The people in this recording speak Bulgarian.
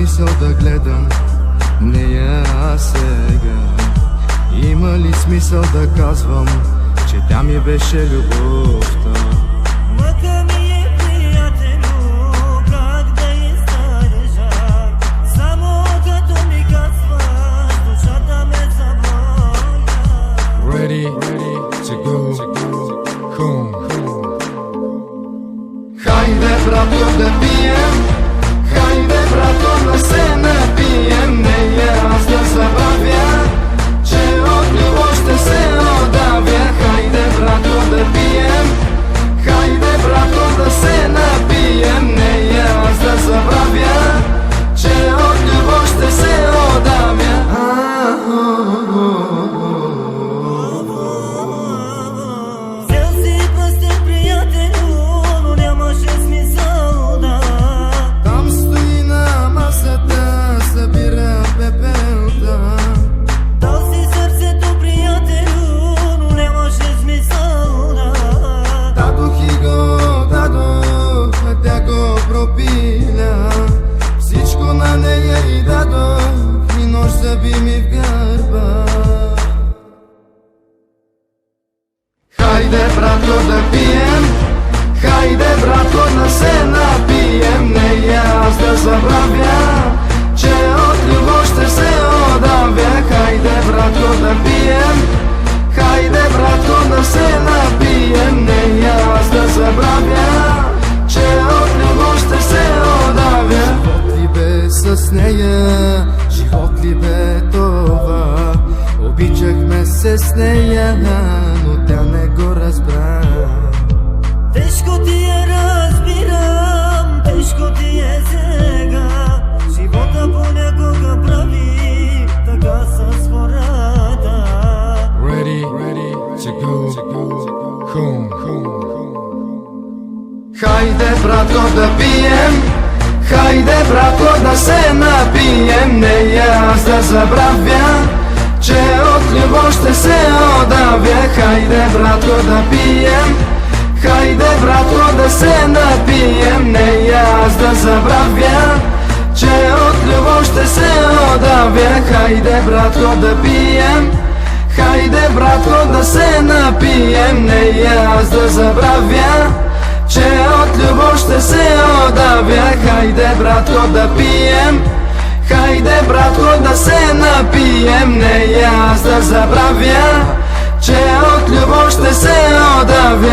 смисъл да гледам нея сега? Има ли смисъл да казвам, че тя ми беше любовта? Мъка ми е, приятелю, как да издържа. Само като ми казваш, душата ме заболя. Ready to go home. Хайде, брато, да пием. Хайде, брато, да се напием. Нея аз да забравя, че от любов ще се отдавя. Хайде, брато, да пием. Хайде, брато, да се напием. Нея аз да забравя, че от любов ще се отдавя. Взел си пъстен, приятелю, но нямаше смисъл да. Там стои на масата, събира пепелта. Дал си сърцето, приятелю, но нямаше смисъл да. Дадох и го дадох, а тя го пропиля. Всичко на нея и дадох, и нож заби ми в гърба. Хайде, брато, да пием. Хайде, брато, да се напием. Нея аз да забравя, че от любов ще се отдавя. Хайде, брато, да пием. Хайде, брато, да се напием. Нея аз да забравя, че от любов ще се отдавя. Живот ли бе с нея, живот ли бе това? Обичахме се с нея, но тя не го разбра. Тежко ти е, разбирам, тежко ти е сега. Живота понякога прави така с хората. Ready to go home. Хайде, брато, да пием. Хайде, брато, да се напием. Нея аз да забравя, че от любов ще се отдавя. Хайде, брато, да пием. Хайде, брато, да се напием. Нея аз да забравя, че от любов ще се отдавя. Хайде, брато, да пием. Хайде, брато, да се напием. Нея аз да забравя, че от любов ще се отдавя. Хайде, брато, да пием. Хайде, брато, да се напием. Нея аз да забравя, че от любов ще се отдавя.